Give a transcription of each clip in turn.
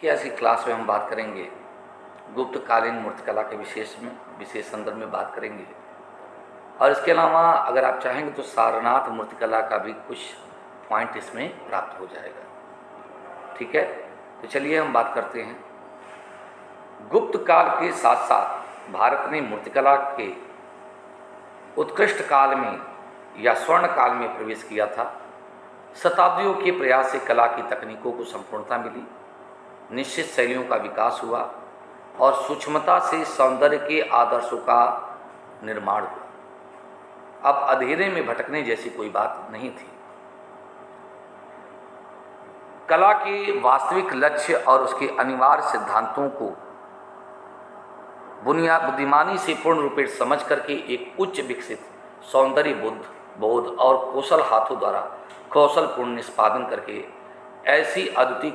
कि ऐसी क्लास में हम बात करेंगे गुप्तकालीन मूर्तिकला के विशेष संदर्भ में बात करेंगे। और इसके अलावा अगर आप चाहेंगे तो सारनाथ मूर्तिकला का भी कुछ पॉइंट इसमें प्राप्त हो जाएगा। ठीक है, तो चलिए हम बात करते हैं। गुप्त काल के साथ साथ भारत ने मूर्तिकला के उत्कृष्ट काल में या स्वर्ण काल में प्रवेश किया था। शताब्दियों के प्रयास से कला की तकनीकों को संपूर्णता मिली, निश्चित शैलियों का विकास हुआ और सूक्ष्मता से सौंदर्य के आदर्शों का निर्माण हुआ। अब अंधेरे में भटकने जैसी कोई बात नहीं थी। कला के वास्तविक लक्ष्य और उसके अनिवार्य सिद्धांतों को बुद्धिमानी से पूर्ण रूपेण समझ करके एक उच्च विकसित सौंदर्य बोध और कौशल हाथों द्वारा कौशलपूर्ण निष्पादन करके ऐसी अद्वितीय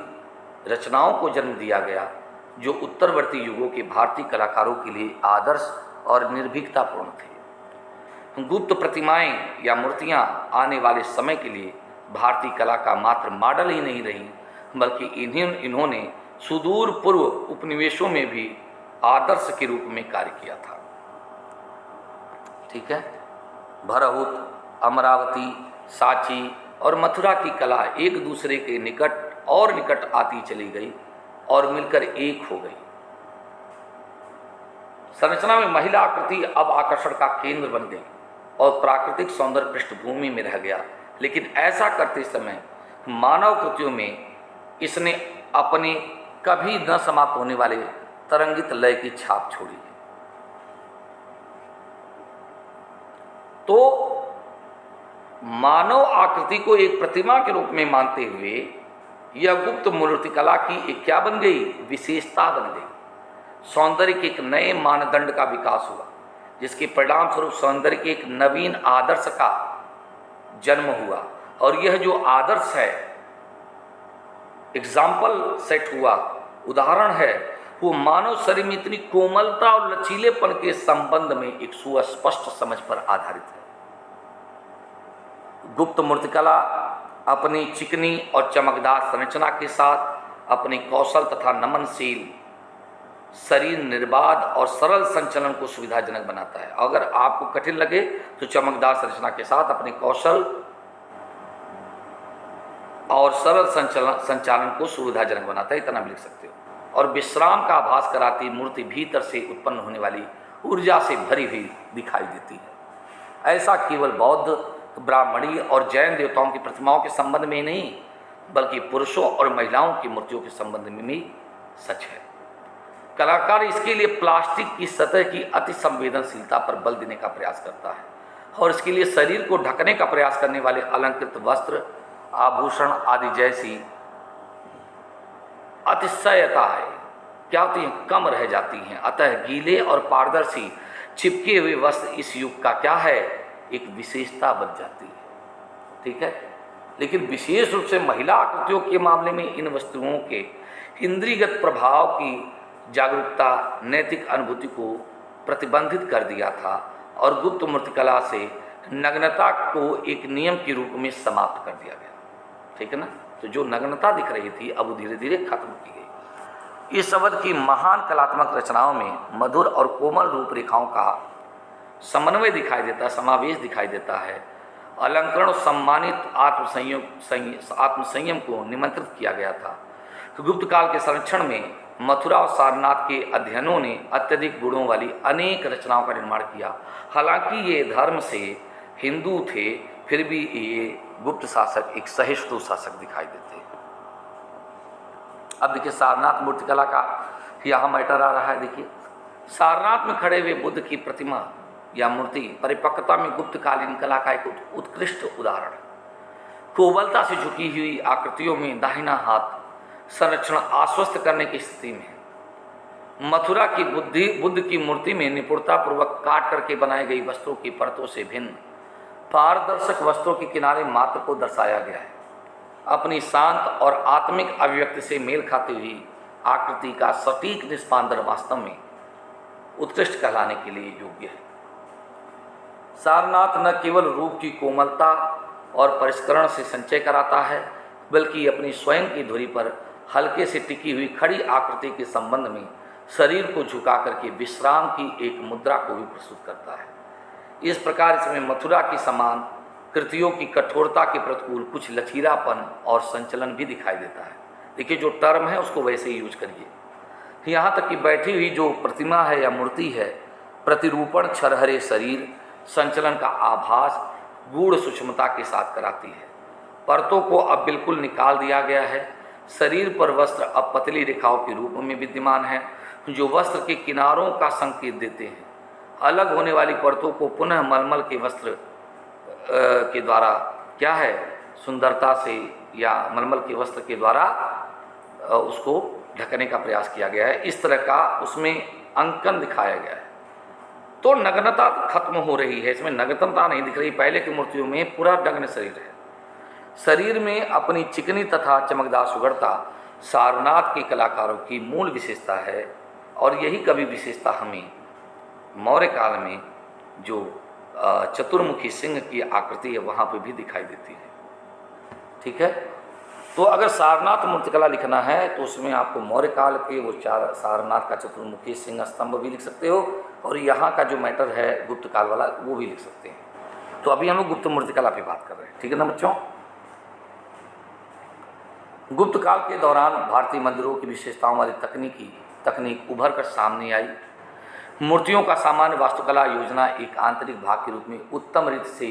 रचनाओं को जन्म दिया गया जो उत्तरवर्ती युगों के भारतीय कलाकारों के लिए आदर्श और निर्भीकतापूर्ण थे। गुप्त प्रतिमाएं या मूर्तियां आने वाले समय के लिए भारतीय कला का मात्र मॉडल ही नहीं रही, बल्कि इन्होंने सुदूर पूर्व उपनिवेशों में भी आदर्श के रूप में कार्य किया था। ठीक है, भरहुत, अमरावती, सांची और मथुरा की कला एक दूसरे के निकट आती चली गई और मिलकर एक हो गई। संरचना में महिला आकृति अब आकर्षण का केंद्र बन गई और प्राकृतिक सौंदर्य पृष्ठभूमि में रह गया, लेकिन ऐसा करते समय मानव कृतियों में इसने अपने कभी न समाप्त होने वाले तरंगित लय की छाप छोड़ी है। तो मानव आकृति को एक प्रतिमा के रूप में मानते हुए यह गुप्त मूर्तिकला की एक क्या बन गई, विशेषता बन गई। सौंदर्य के एक नए मानदंड का विकास हुआ, जिसके परिणाम स्वरूप सौंदर्य के एक नवीन आदर्श का जन्म हुआ। और यह जो आदर्श है, एग्जाम्पल सेट हुआ, उदाहरण है, वो मानव शरीर में इतनी कोमलता और लचीलेपन के संबंध में एक सुस्पष्ट समझ पर आधारित है। गुप्त मूर्तिकला अपनी चिकनी और चमकदार संरचना के साथ अपने कौशल तथा नमनशील शरीर, निर्बाध और सरल संचलन को सुविधाजनक बनाता है। अगर आपको कठिन लगे तो चमकदार संरचना के साथ अपने कौशल और सरल संचालन को सुविधाजनक बनाता है, इतना भी लिख सकते हो। और विश्राम का आभास कराती मूर्ति भीतर से उत्पन्न होने वाली ऊर्जा से भरी हुई दिखाई देती है। ऐसा केवल बौद्ध, ब्राह्मणी और जैन देवताओं की प्रतिमाओं के संबंध में ही नहीं, बल्कि पुरुषों और महिलाओं की मूर्तियों के संबंध में भी सच है। कलाकार इसके लिए प्लास्टिक की सतह की अति संवेदनशीलता पर बल देने का प्रयास करता है और इसके लिए शरीर को ढकने का प्रयास करने वाले अलंकृत वस्त्र, आभूषण आदि जैसी अतिशयता है क्या होती है, कम रह जाती हैं। अतः गीले और पारदर्शी चिपके हुए वस्त्र इस युग का क्या है, एक विशेषता बन जाती है। ठीक है, लेकिन विशेष रूप से महिला आकृतियों के मामले में इन वस्तुओं के इंद्रियगत प्रभाव की जागरूकता नैतिक अनुभूति को प्रतिबंधित कर दिया था और गुप्त मूर्तिकला से नग्नता को एक नियम के रूप में समाप्त कर दिया गया। ठीक है ना, तो जो नग्नता दिख रही थी अब वो धीरे धीरे खत्म की गई। इस अवध की महान कलात्मक रचनाओं में मधुर और कोमल रूपरेखाओं का समन्वय दिखाई देता, समावेश दिखाई देता है। अलंकरण सम्मानित आत्मसंयम को निमंत्रित किया गया था। तो गुप्त काल के संरक्षण में मथुरा और सारनाथ के अध्ययनों ने अत्यधिक गुणों वाली अनेक रचनाओं का निर्माण किया। हालांकि ये धर्म से हिंदू थे, फिर भी ये गुप्त शासक एक सहिष्णु शासक दिखाई देते हैं। अब देखिए सारनाथ मूर्तिकला का यहाँ मैटर आ रहा है। देखिए सारनाथ में खड़े हुए बुद्ध की प्रतिमा या मूर्ति परिपक्वता में गुप्तकालीन कला का एक उत्कृष्ट उदाहरण है। कोमलता से झुकी हुई आकृतियों में दाहिना हाथ संरक्षण आश्वस्त करने की स्थिति में है। मथुरा की बुद्ध की मूर्ति में निपुणतापूर्वक काट करके बनाई गई वस्त्रों की परतों से भिन्न पारदर्शक वस्त्रों के किनारे मात्र को दर्शाया गया है। अपनी शांत और आत्मिक अभिव्यक्ति से मेल खाती हुई आकृति का सटीक निष्पादन वास्तव में उत्कृष्ट कहलाने के लिए योग्य है। सारनाथ न केवल रूप की कोमलता और परिष्करण से संचय कराता है, बल्कि अपनी स्वयं की धुरी पर हल्के से टिकी हुई खड़ी आकृति के संबंध में शरीर को झुका करके विश्राम की एक मुद्रा को भी प्रस्तुत करता है। इस प्रकार इसमें मथुरा की समान कृतियों की कठोरता के प्रतिकूल कुछ लचीलापन और संचलन भी दिखाई देता है। देखिए, जो टर्म है उसको वैसे ही यूज करिए। यहाँ तक कि बैठी हुई जो प्रतिमा है या मूर्ति है, प्रतिरूपण छरहरे शरीर संचलन का आभास गूढ़ सूक्ष्मता के साथ कराती है। परतों को अब बिल्कुल निकाल दिया गया है। शरीर पर वस्त्र अब पतली रेखाओं के रूप में विद्यमान है, जो वस्त्र के किनारों का संकेत देते हैं। अलग होने वाली परतों को पुनः मलमल के वस्त्र के द्वारा क्या है, सुंदरता से या मलमल के वस्त्र के द्वारा उसको ढकने का प्रयास किया गया है। इस तरह का उसमें अंकन दिखाया गया है। तो नग्नता खत्म हो रही है, इसमें नग्नता नहीं दिख रही। पहले की मूर्तियों में पूरा नग्न शरीर है। शरीर में अपनी चिकनी तथा चमकदार सुगढ़ता सारनाथ के कलाकारों की मूल विशेषता है, और यही कभी विशेषता हमें मौर्य काल में जो चतुर्मुखी सिंह की आकृति है वहाँ पे भी दिखाई देती है। ठीक है, तो अगर सारनाथ मूर्तिकला लिखना है तो उसमें आपको मौर्य काल के वो सारनाथ का चतुर्मुखी सिंह स्तंभ भी लिख सकते हो, और यहाँ का जो मैटर है गुप्त काल वाला वो भी लिख सकते हैं। तो अभी हम लोग गुप्त मूर्तिकला पे बात कर रहे हैं। ठीक है ना बच्चों। गुप्त काल के दौरान भारतीय मंदिरों की विशेषताओं वाली तकनीक उभर कर सामने आई। मूर्तियों का सामान्य वास्तुकला योजना एक आंतरिक भाग के रूप में उत्तम रीति से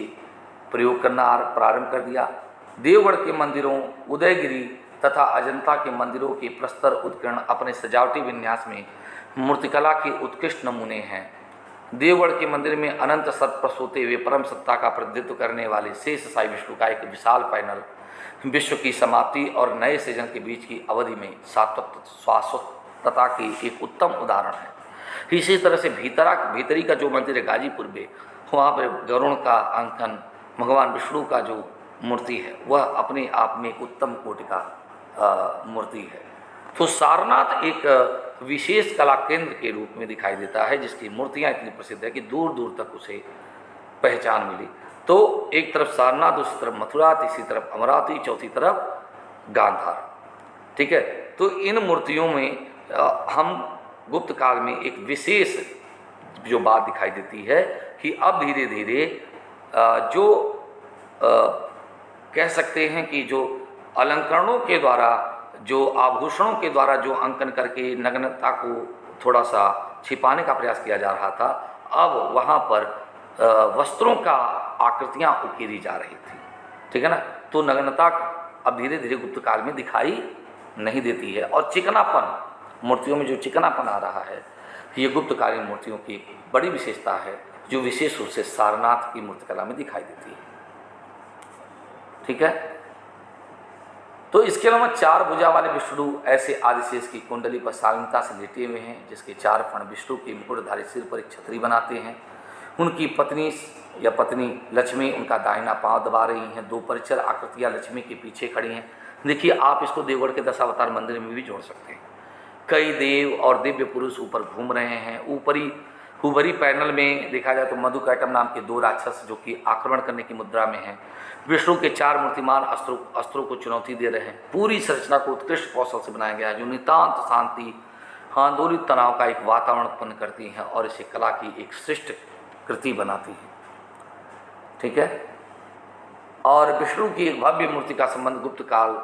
प्रयोग करना प्रारंभ कर दिया। देवगढ़ के मंदिरों, उदयगिरी तथा अजंता के मंदिरों के प्रस्तर उत्कीर्ण अपने सजावटी विन्यास में मूर्तिकला के उत्कृष्ट नमूने हैं। देवगढ़ के मंदिर में अनंत सत सोते हुए परम सत्ता का प्रतिनिधित्व करने वाले शेष साई विष्णु का एक विशाल पैनल विश्व की समाप्ति और नए सृजन के बीच की अवधि में शाश्वतता की एक उत्तम उदाहरण है। इसी तरह से भीतरी का जो मंदिर है गाजीपुर में, वहाँ पर गरुड़ का अंकन, भगवान विष्णु का जो मूर्ति है वह अपने आप में एक उत्तम कोटि का मूर्ति है। तो सारनाथ एक विशेष कला केंद्र के रूप में दिखाई देता है, जिसकी मूर्तियाँ इतनी प्रसिद्ध है कि दूर दूर तक उसे पहचान मिली। तो एक तरफ सारनाथ, दूसरी तरफ मथुरा, तीसरी तरफ अमरावती, चौथी तरफ गांधार। ठीक है, तो इन मूर्तियों में हम गुप्त काल में एक विशेष जो बात दिखाई देती है कि अब धीरे धीरे जो कह सकते हैं कि जो अलंकरणों के द्वारा, जो आभूषणों के द्वारा जो अंकन करके नग्नता को थोड़ा सा छिपाने का प्रयास किया जा रहा था, अब वहाँ पर वस्त्रों का आकृतियाँ उकेरी जा रही थी। ठीक है ना। तो नग्नता अब धीरे धीरे गुप्त काल में दिखाई नहीं देती है, और चिकनापन, मूर्तियों में जो चिकनापन आ रहा है, ये गुप्तकालीन मूर्तियों की बड़ी विशेषता है, जो विशेष रूप से सारनाथ की मूर्तिकला में दिखाई देती है। ठीक है, तो इसके अलावा चार भुजा वाले विष्णु ऐसे आदिशेष की कुंडली पर शालीनता से लेटे हुए हैं, जिसके चार फण विष्णु के मुकुटधारी सिर पर एक छतरी बनाते हैं। उनकी पत्नी लक्ष्मी उनका दाहिना पांव दबा रही हैं। दो परिचर आकृतियाँ लक्ष्मी के पीछे खड़ी हैं। देखिए, आप इसको देवगढ़ के दशावतार मंदिर में भी जोड़ सकते हैं। कई देव और दिव्य पुरुष ऊपर घूम रहे हैं। ऊपरी पैनल में देखा जाए तो मधुकैटम नाम के दो राक्षस जो कि आक्रमण करने की मुद्रा में हैं। विष्णु के चार मूर्तिमान अस्त्रों को चुनौती दे रहे हैं। पूरी संरचना को उत्कृष्ट कौशल से बनाया गया है, जो नितांत शांति, आंदोलित तनाव का एक वातावरण उत्पन्न करती हैं और इसे कला की एक श्रेष्ठ कृति बनाती है। ठीक है, और विष्णु की एक भव्य मूर्ति का संबंध गुप्त काल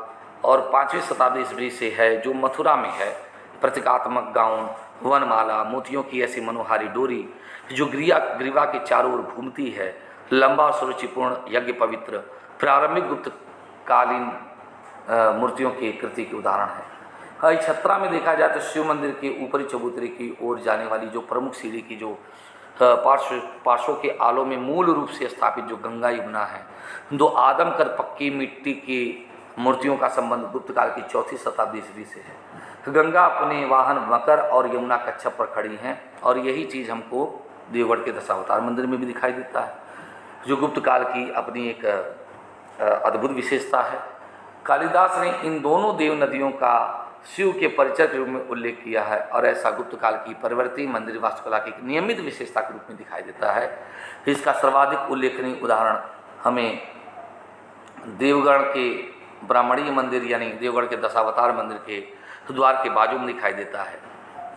और 5वीं शताब्दी ईस्वी से है, जो मथुरा में है। प्रतीकात्मक गाउन, वनमाला, मोतियों की ऐसी मनोहारी डोरी जो ग्रीवा के चारों ओर घूमती है, लंबा और सुरुचिपूर्ण यज्ञ पवित्र प्रारंभिक गुप्त कालीन मूर्तियों की कृति के उदाहरण है। छत्रा में देखा जाए तो शिव मंदिर के ऊपरी चबूतरे की ओर जाने वाली जो प्रमुख सीढ़ी की जो पार्श्वों के आलों में मूल रूप से स्थापित जो गंगा यमुना है, दो आदमकद पक्की मिट्टी की मूर्तियों का संबंध गुप्त काल की 4वीं शताब्दी ईस्वी से है। गंगा अपने वाहन मकर और यमुना कच्छप पर खड़ी हैं, और यही चीज़ हमको देवगढ़ के दशावतार मंदिर में भी दिखाई देता है, जो गुप्त काल की अपनी एक अद्भुत विशेषता है। कालिदास ने इन दोनों देव नदियों का शिव के परिचय के रूप में उल्लेख किया है, और ऐसा गुप्त काल की परिवर्ती मंदिर वास्तुकला की एक नियमित विशेषता के रूप में दिखाई देता है। इसका सर्वाधिक उल्लेखनीय उदाहरण हमें देवगढ़ के ब्राह्मणीय मंदिर यानी देवगढ़ के दशावतार मंदिर के द्वार के बाजू में दिखाई देता है।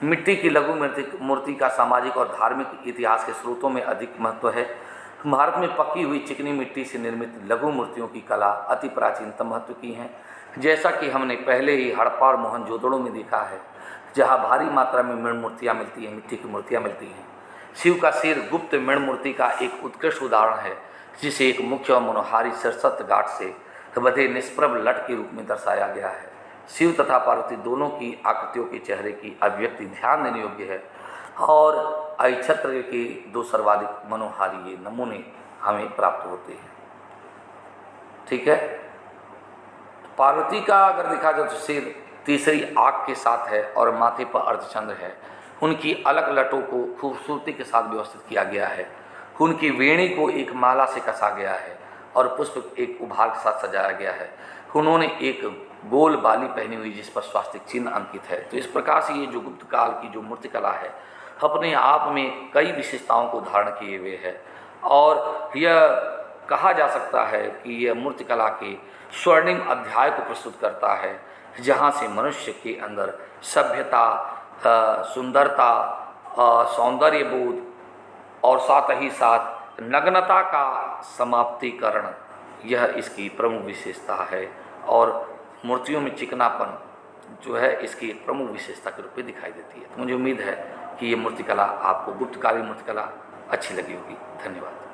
मिट्टी की लघु मूर्ति का सामाजिक और धार्मिक इतिहास के स्रोतों में अधिक महत्व है। भारत में पकी हुई चिकनी मिट्टी से निर्मित लघु मूर्तियों की कला अति प्राचीनतम महत्व की हैं, जैसा कि हमने पहले ही हड़प्पा और मोहनजोदड़ो में देखा है, जहाँ भारी मात्रा में मृण मूर्तियाँ मिलती हैं, मिट्टी की मूर्तियाँ मिलती हैं। शिव का सिर गुप्त मृण मूर्ति का एक उत्कृष्ट उदाहरण है, जिसे एक मुख्य और मनोहारी सरसत गांठ से बधे निष्प्रभ लट के रूप में दर्शाया गया है। शिव तथा पार्वती दोनों की आकृतियों के चेहरे की अभिव्यक्ति ध्यान देने योग्य है और अहिच्छत्र के दो सर्वाधिक मनोहारी ये नमूने हमें प्राप्त होते हैं। ठीक है, पार्वती का अगर देखा जाए तो सिर तीसरी आँख के साथ है और माथे पर अर्धचंद्र है। उनकी अलग लटों को खूबसूरती के साथ व्यवस्थित किया गया है। उनकी वेणी को एक माला से कसा गया है और पुष्प एक उपहार के साथ सजाया गया है। उन्होंने एक गोल बाली पहनी हुई जिस पर स्वास्तिक चिन्ह अंकित है। तो इस प्रकार से ये जो गुप्त काल की जो मूर्तिकला है अपने आप में कई विशेषताओं को धारण किए हुए है और यह कहा जा सकता है कि यह मूर्तिकला के स्वर्णिम अध्याय को प्रस्तुत करता है, जहाँ से मनुष्य के अंदर सभ्यता, सुंदरता, सौंदर्यबोध और साथ ही साथ नग्नता का समाप्तिकरण, यह इसकी प्रमुख विशेषता है। और मूर्तियों में चिकनापन जो है इसकी एक प्रमुख विशेषता के रूप में दिखाई देती है। तो मुझे उम्मीद है कि ये मूर्तिकला आपको गुप्तकालीन मूर्तिकला अच्छी लगी होगी। धन्यवाद।